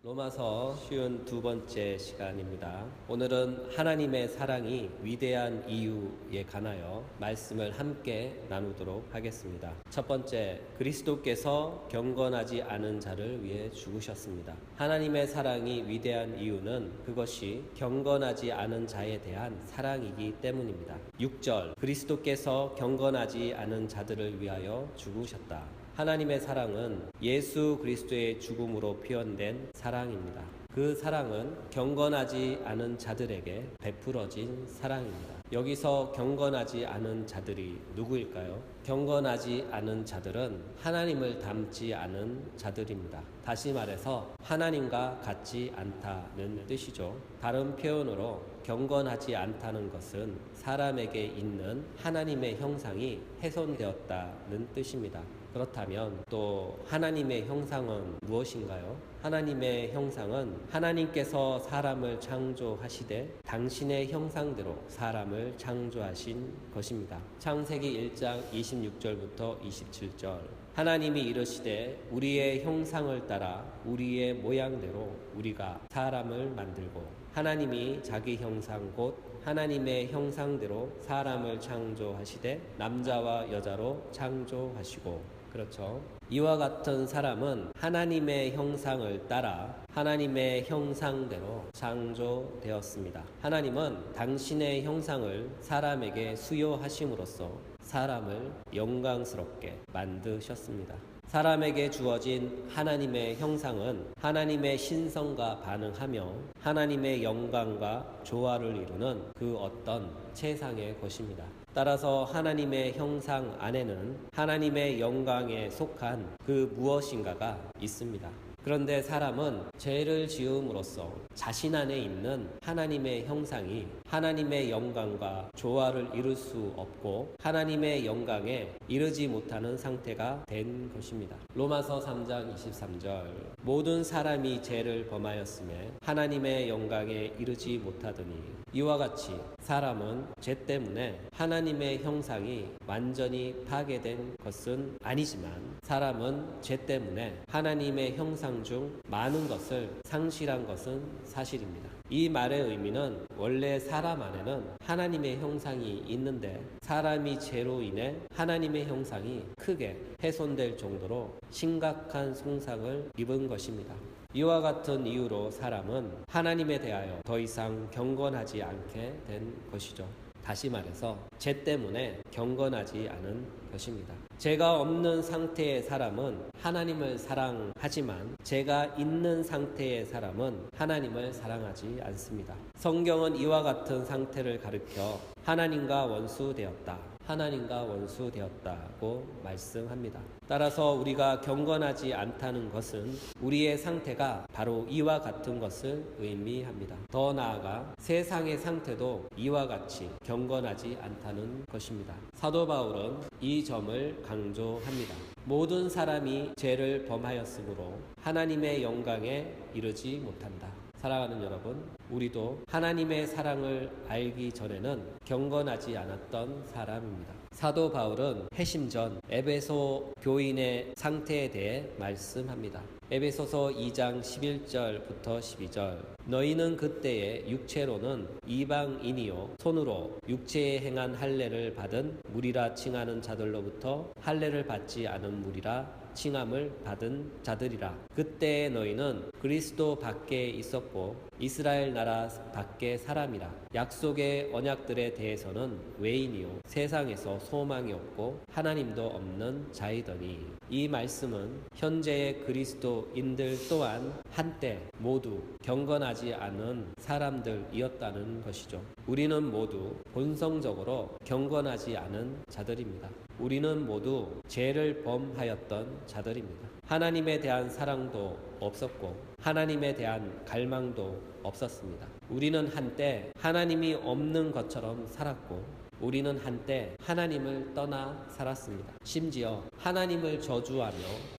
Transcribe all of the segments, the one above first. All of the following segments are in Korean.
로마서 52번째 시간입니다. 오늘은 하나님의 사랑이 위대한 이유에 관하여 말씀을 함께 나누도록 하겠습니다. 첫 번째, 그리스도께서 경건하지 않은 자를 위해 죽으셨습니다. 하나님의 사랑이 위대한 이유는 그것이 경건하지 않은 자에 대한 사랑이기 때문입니다. 6절, 그리스도께서 경건하지 않은 자들을 위하여 죽으셨다. 하나님의 사랑은 예수 그리스도의 죽음으로 표현된 사랑입니다. 그 사랑은 경건하지 않은 자들에게 베풀어진 사랑입니다. 여기서 경건하지 않은 자들이 누구일까요? 경건하지 않은 자들은 하나님을 닮지 않은 자들입니다. 다시 말해서 하나님과 같지 않다는 뜻이죠. 다른 표현으로 경건하지 않다는 것은 사람에게 있는 하나님의 형상이 훼손되었다는 뜻입니다. 그렇다면 또 하나님의 형상은 무엇인가요? 하나님의 형상은 하나님께서 사람을 창조하시되 당신의 형상대로 사람을 창조하신 것입니다. 창세기 1장 26절부터 27절, 하나님이 이르시되 우리의 형상을 따라 우리의 모양대로 우리가 사람을 만들고, 하나님이 자기 형상 곧 하나님의 형상대로 사람을 창조하시되 남자와 여자로 창조하시고. 그렇죠. 이와 같은 사람은 하나님의 형상을 따라 하나님의 형상대로 창조되었습니다. 하나님은 당신의 형상을 사람에게 수여하심으로써 사람을 영광스럽게 만드셨습니다. 사람에게 주어진 하나님의 형상은 하나님의 신성과 반응하며 하나님의 영광과 조화를 이루는 그 어떤 최상의 것입니다. 따라서 하나님의 형상 안에는 하나님의 영광에 속한 그 무엇인가가 있습니다. 그런데 사람은 죄를 지음으로써 자신 안에 있는 하나님의 형상이 하나님의 영광과 조화를 이룰 수 없고 하나님의 영광에 이르지 못하는 상태가 된 것입니다. 로마서 3장 23절, 모든 사람이 죄를 범하였음에 하나님의 영광에 이르지 못하더니, 이와 같이 사람은 죄 때문에 하나님의 형상이 완전히 파괴된 것은 아니지만 사람은 죄 때문에 하나님의 형상 중 많은 것을 상실한 것은 사실입니다. 이 말의 의미는 원래 사람 안에는 하나님의 형상이 있는데 사람이 죄로 인해 하나님의 형상이 크게 훼손될 정도로 심각한 손상을 입은 것입니다. 이와 같은 이유로 사람은 하나님에 대하여 더 이상 경건하지 않게 된 것이죠. 다시 말해서 죄 때문에 경건하지 않은 것입니다. 죄가 없는 상태의 사람은 하나님을 사랑하지만 죄가 있는 상태의 사람은 하나님을 사랑하지 않습니다. 성경은 이와 같은 상태를 가리켜 하나님과 원수되었다, 하나님과 원수되었다고 말씀합니다. 따라서 우리가 경건하지 않다는 것은 우리의 상태가 바로 이와 같은 것을 의미합니다. 더 나아가 세상의 상태도 이와 같이 경건하지 않다는 것입니다. 사도 바울은 이 점을 강조합니다. 모든 사람이 죄를 범하였으므로 하나님의 영광에 이르지 못한다. 사랑하는 여러분, 우리도 하나님의 사랑을 알기 전에는 경건하지 않았던 사람입니다. 사도 바울은 회심 전 에베소 교인의 상태에 대해 말씀합니다. 에베소서 2장 11절부터 12절, 너희는 그때에 육체로는 이방인이요 손으로 육체에 행한 할례를 받은 무리라 칭하는 자들로부터 할례를 받지 않은 무리라 칭함을 받은 자들이라. 그때에 너희는 그리스도 밖에 있었고 이스라엘 나라 밖의 사람이라. 약속의 언약들에 대해서는 외인이요 세상에서 소망이 없고 하나님도 없는 자이더니, 이 말씀은 현재의 그리스도인들 또한 한때 모두 경건하지 않은 사람들이었다는 것이죠. 우리는 모두 본성적으로 경건하지 않은 자들입니다. 우리는 모두 죄를 범하였던 자들입니다. 하나님에 대한 사랑도 없었고 하나님에 대한 갈망도 없었습니다. 우리는 한때 하나님이 없는 것처럼 살았고 우리는 한때 하나님을 떠나 살았습니다. 심지어 하나님을 저주하며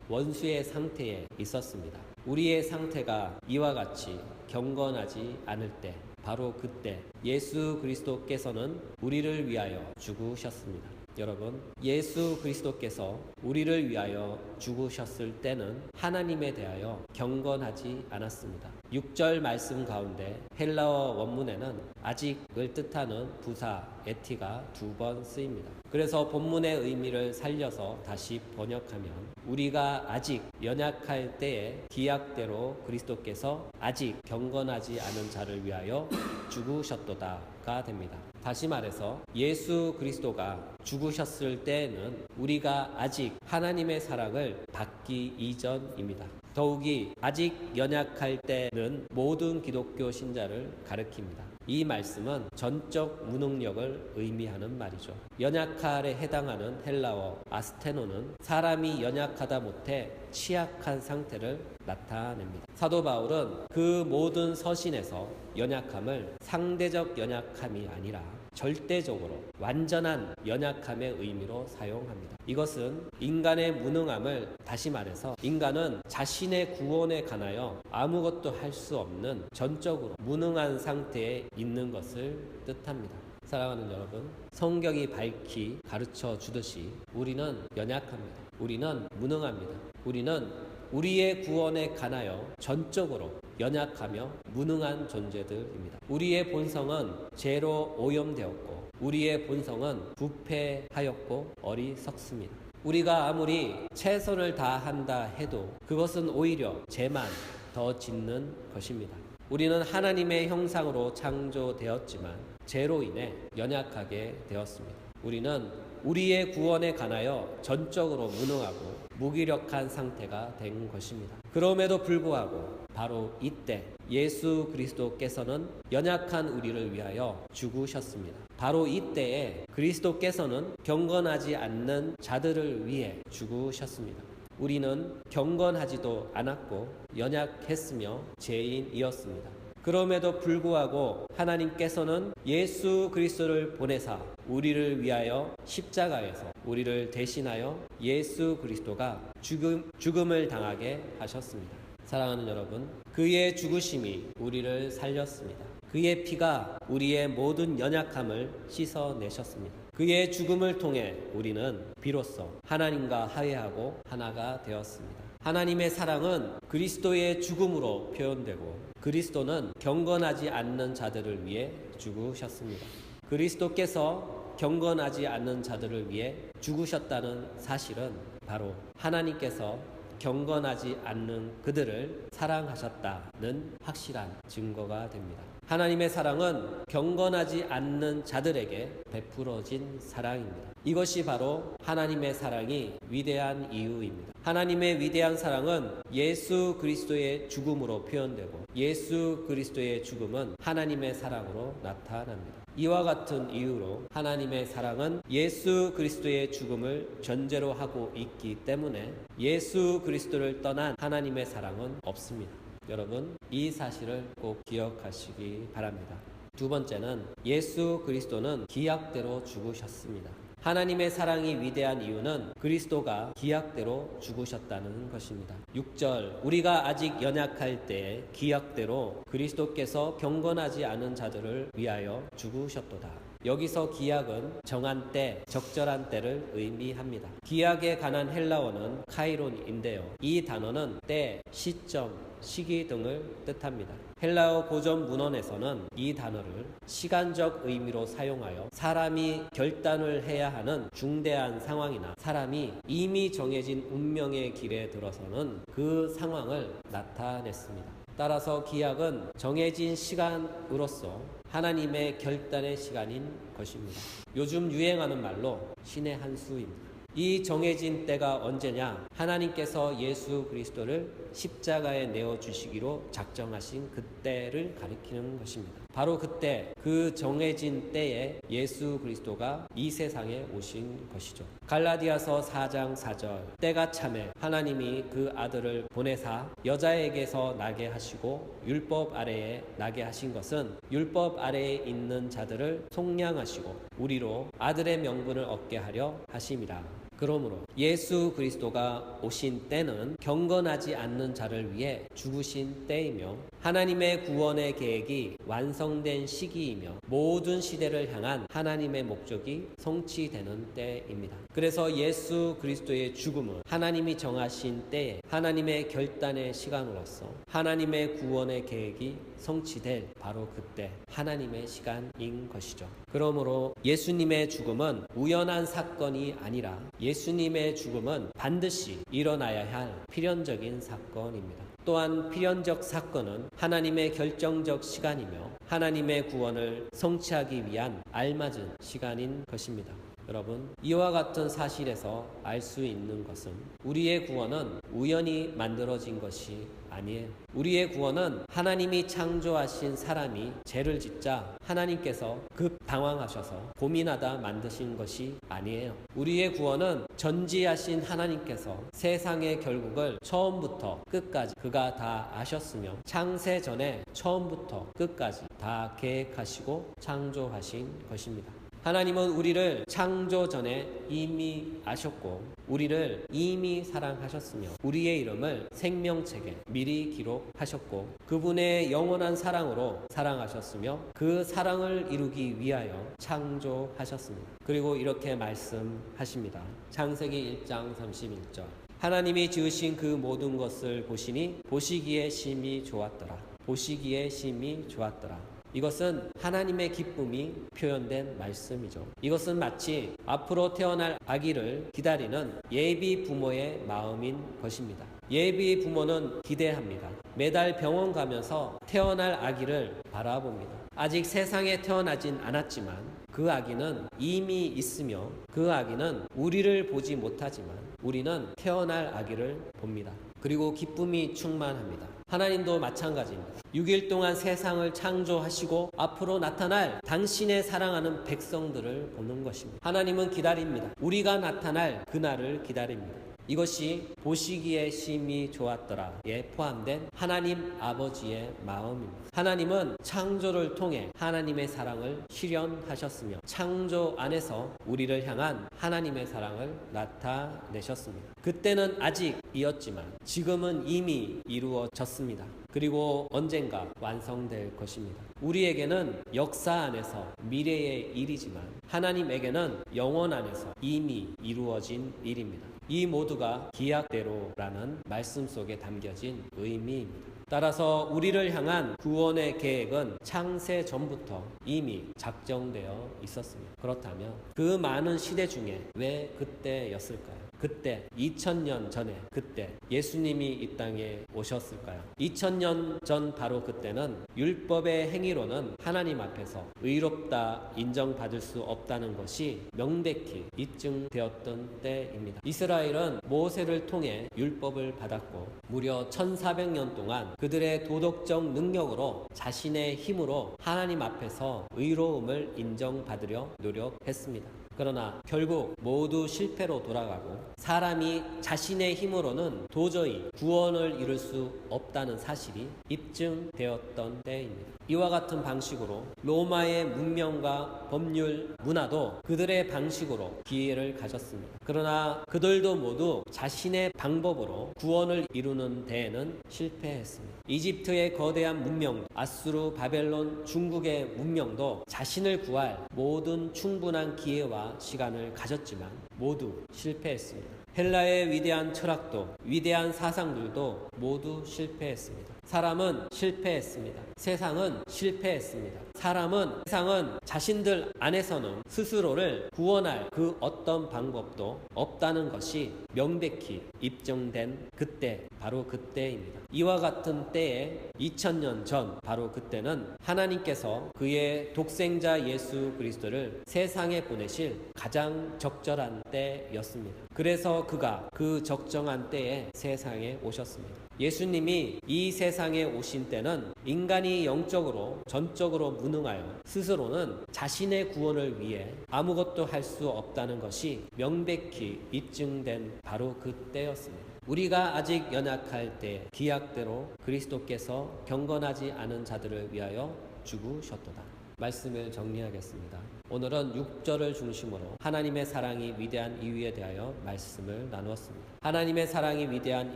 원수의 상태에 있었습니다. 우리의 상태가 이와 같이 경건하지 않을 때, 바로 그때 예수 그리스도께서는 우리를 위하여 죽으셨습니다. 여러분, 예수 그리스도께서 우리를 위하여 죽으셨을 때는 하나님에 대하여 경건하지 않았습니다. 6절 말씀 가운데 헬라어 원문에는 아직을 뜻하는 부사 에티가 2번 쓰입니다. 그래서 본문의 의미를 살려서 다시 번역하면 우리가 아직 연약할 때에 기약대로 그리스도께서 아직 경건하지 않은 자를 위하여 죽으셨도다가 됩니다. 다시 말해서 예수 그리스도가 죽으셨을 때에는 우리가 아직 하나님의 사랑을 받기 이전입니다. 더욱이 아직 연약할 때는 모든 기독교 신자를 가리킵니다. 이 말씀은 전적 무능력을 의미하는 말이죠. 연약할에 해당하는 헬라어 아스테노는 사람이 연약하다 못해 취약한 상태를 나타냅니다. 사도 바울은 그 모든 서신에서 연약함을 상대적 연약함이 아니라 절대적으로 완전한 연약함의 의미로 사용합니다. 이것은 인간의 무능함을, 다시 말해서 인간은 자신의 구원에 관하여 아무것도 할 수 없는 전적으로 무능한 상태에 있는 것을 뜻합니다. 사랑하는 여러분, 성경이 밝히 가르쳐 주듯이 우리는 연약합니다. 우리는 무능합니다. 우리는 우리의 구원에 관하여 전적으로 연약하며 무능한 존재들입니다. 우리의 본성은 죄로 오염되었고 우리의 본성은 부패하였고 어리석습니다. 우리가 아무리 최선을 다한다 해도 그것은 오히려 죄만 더 짓는 것입니다. 우리는 하나님의 형상으로 창조되었지만 죄로 인해 연약하게 되었습니다. 우리는 우리의 구원에 관하여 전적으로 무능하고 무기력한 상태가 된 것입니다. 그럼에도 불구하고 바로 이때 예수 그리스도께서는 연약한 우리를 위하여 죽으셨습니다. 바로 이때에 그리스도께서는 경건하지 않는 자들을 위해 죽으셨습니다. 우리는 경건하지도 않았고 연약했으며 죄인이었습니다. 그럼에도 불구하고 하나님께서는 예수 그리스도를 보내사 우리를 위하여 십자가에서 우리를 대신하여 예수 그리스도가 죽음을 당하게 하셨습니다. 사랑하는 여러분, 그의 죽으심이 우리를 살렸습니다. 그의 피가 우리의 모든 연약함을 씻어내셨습니다. 그의 죽음을 통해 우리는 비로소 하나님과 화해하고 하나가 되었습니다. 하나님의 사랑은 그리스도의 죽음으로 표현되고 그리스도는 경건하지 않는 자들을 위해 죽으셨습니다. 그리스도께서 경건하지 않는 자들을 위해 죽으셨다는 사실은 바로 하나님께서 경건하지 않는 그들을 사랑하셨다는 확실한 증거가 됩니다. 하나님의 사랑은 경건하지 않는 자들에게 베풀어진 사랑입니다. 이것이 바로 하나님의 사랑이 위대한 이유입니다. 하나님의 위대한 사랑은 예수 그리스도의 죽음으로 표현되고 예수 그리스도의 죽음은 하나님의 사랑으로 나타납니다. 이와 같은 이유로 하나님의 사랑은 예수 그리스도의 죽음을 전제로 하고 있기 때문에 예수 그리스도를 떠난 하나님의 사랑은 없습니다. 여러분, 이 사실을 꼭 기억하시기 바랍니다. 두 번째는 예수 그리스도는 기약대로 죽으셨습니다. 하나님의 사랑이 위대한 이유는 그리스도가 기약대로 죽으셨다는 것입니다. 6절, 우리가 아직 연약할 때 기약대로 그리스도께서 경건하지 않은 자들을 위하여 죽으셨도다. 여기서 기약은 정한 때, 적절한 때를 의미합니다. 기약에 관한 헬라어는 카이론인데요. 이 단어는 때, 시점, 시기 등을 뜻합니다. 헬라어 고전 문헌에서는 이 단어를 시간적 의미로 사용하여 사람이 결단을 해야 하는 중대한 상황이나 사람이 이미 정해진 운명의 길에 들어서는 그 상황을 나타냈습니다. 따라서 기약은 정해진 시간으로서 하나님의 결단의 시간인 것입니다. 요즘 유행하는 말로 신의 한 수입니다. 이 정해진 때가 언제냐? 하나님께서 예수 그리스도를 십자가에 내어주시기로 작정하신 그때를 가리키는 것입니다. 바로 그때, 그 정해진 때에 예수 그리스도가 이 세상에 오신 것이죠. 갈라디아서 4장 4절, 때가 참에 하나님이 그 아들을 보내사 여자에게서 나게 하시고 율법 아래에 나게 하신 것은 율법 아래에 있는 자들을 속량하시고 우리로 아들의 명분을 얻게 하려 하심이라. 그러므로 예수 그리스도가 오신 때는 경건하지 않는 자를 위해 죽으신 때이며 하나님의 구원의 계획이 완성된 시기이며 모든 시대를 향한 하나님의 목적이 성취되는 때입니다. 그래서 예수 그리스도의 죽음은 하나님이 정하신 때에 하나님의 결단의 시간으로서 하나님의 구원의 계획이 성취될 바로 그때 하나님의 시간인 것이죠. 그러므로 예수님의 죽음은 우연한 사건이 아니라 예수님의 죽음은 반드시 일어나야 할 필연적인 사건입니다. 또한 필연적 사건은 하나님의 결정적 시간이며 하나님의 구원을 성취하기 위한 알맞은 시간인 것입니다. 여러분, 이와 같은 사실에서 알 수 있는 것은 우리의 구원은 우연히 만들어진 것이 아니에요. 우리의 구원은 하나님이 창조하신 사람이 죄를 짓자 하나님께서 급 당황하셔서 고민하다 만드신 것이 아니에요. 우리의 구원은 전지하신 하나님께서 세상의 결국을 처음부터 끝까지 그가 다 아셨으며 창세 전에 처음부터 끝까지 다 계획하시고 창조하신 것입니다. 하나님은 우리를 창조 전에 이미 아셨고 우리를 이미 사랑하셨으며 우리의 이름을 생명책에 미리 기록하셨고 그분의 영원한 사랑으로 사랑하셨으며 그 사랑을 이루기 위하여 창조하셨습니다. 그리고 이렇게 말씀하십니다. 창세기 1장 31절 하나님이 지으신 그 모든 것을 보시니 보시기에 심히 좋았더라. 보시기에 심히 좋았더라. 이것은 하나님의 기쁨이 표현된 말씀이죠. 이것은 마치 앞으로 태어날 아기를 기다리는 예비 부모의 마음인 것입니다. 예비 부모는 기대합니다. 매달 병원 가면서 태어날 아기를 바라봅니다. 아직 세상에 태어나진 않았지만 그 아기는 이미 있으며 그 아기는 우리를 보지 못하지만 우리는 태어날 아기를 봅니다. 그리고 기쁨이 충만합니다. 하나님도 마찬가지입니다. 6일 동안 세상을 창조하시고 앞으로 나타날 당신의 사랑하는 백성들을 보는 것입니다. 하나님은 기다립니다. 우리가 나타날 그날을 기다립니다. 이것이 보시기에 심히 좋았더라에 포함된 하나님 아버지의 마음입니다. 하나님은 창조를 통해 하나님의 사랑을 실현하셨으며 창조 안에서 우리를 향한 하나님의 사랑을 나타내셨습니다. 그때는 아직이었지만 지금은 이미 이루어졌습니다. 그리고 언젠가 완성될 것입니다. 우리에게는 역사 안에서 미래의 일이지만 하나님에게는 영원 안에서 이미 이루어진 일입니다. 이 모두가 기약대로라는 말씀 속에 담겨진 의미입니다. 따라서 우리를 향한 구원의 계획은 창세 전부터 이미 작정되어 있었습니다. 그렇다면 그 많은 시대 중에 왜 그때였을까요? 그때 2000년 전에 그때 예수님이 이 땅에 오셨을까요? 2000년 전 바로 그때는 율법의 행위로는 하나님 앞에서 의롭다 인정받을 수 없다는 것이 명백히 입증되었던 때입니다. 이스라엘은 모세를 통해 율법을 받았고 무려 1400년 동안 그들의 도덕적 능력으로 자신의 힘으로 하나님 앞에서 의로움을 인정받으려 노력했습니다. 그러나 결국 모두 실패로 돌아가고 사람이 자신의 힘으로는 도저히 구원을 이룰 수 없다는 사실이 입증되었던 때입니다. 이와 같은 방식으로 로마의 문명과 법률, 문화도 그들의 방식으로 기회를 가졌습니다. 그러나 그들도 모두 자신의 방법으로 구원을 이루는 데에는 실패했습니다. 이집트의 거대한 문명, 아수르, 바벨론, 중국의 문명도 자신을 구할 모든 충분한 기회와 시간을 가졌지만 모두 실패했습니다. 헬라의 위대한 철학도 위대한 사상들도 모두 실패했습니다. 사람은 실패했습니다. 세상은 실패했습니다. 세상은 자신들 안에서는 스스로를 구원할 그 어떤 방법도 없다는 것이 명백히 입증된 그때, 바로 그때입니다. 이와 같은 때에 2000년 전 바로 그때는 하나님께서 그의 독생자 예수 그리스도를 세상에 보내실 가장 적절한 때였습니다. 그래서 그가 그 적정한 때에 세상에 오셨습니다. 예수님이 이 세상에 오신 때는 인간이 영적으로 전적으로 무능하여 스스로는 자신의 구원을 위해 아무것도 할 수 없다는 것이 명백히 입증된 바로 그때였습니다. 우리가 아직 연약할 때 기약대로 그리스도께서 경건하지 않은 자들을 위하여 죽으셨도다. 말씀을 정리하겠습니다. 오늘은 6절을 중심으로 하나님의 사랑이 위대한 이유에 대하여 말씀을 나누었습니다. 하나님의 사랑이 위대한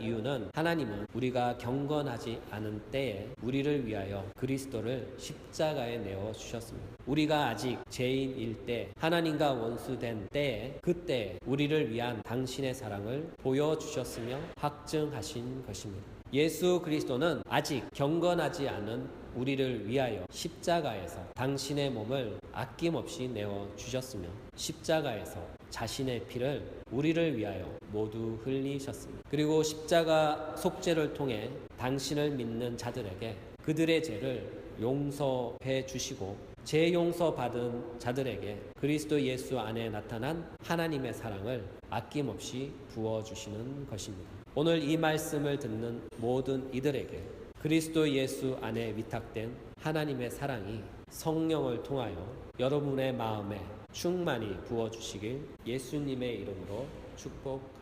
이유는 하나님은 우리가 경건하지 않은 때에 우리를 위하여 그리스도를 십자가에 내어 주셨습니다. 우리가 아직 죄인일 때 하나님과 원수된 때에 그때 우리를 위한 당신의 사랑을 보여주셨으며 확증하신 것입니다. 예수 그리스도는 아직 경건하지 않은 우리를 위하여 십자가에서 당신의 몸을 아낌없이 내어 주셨으며 십자가에서 자신의 피를 우리를 위하여 모두 흘리셨습니다. 그리고 십자가 속죄를 통해 당신을 믿는 자들에게 그들의 죄를 용서해 주시고 죄 용서 받은 자들에게 그리스도 예수 안에 나타난 하나님의 사랑을 아낌없이 부어주시는 것입니다. 오늘 이 말씀을 듣는 모든 이들에게 그리스도 예수 안에 위탁된 하나님의 사랑이 성령을 통하여 여러분의 마음에 충만히 부어주시길 예수님의 이름으로 축복드립니다.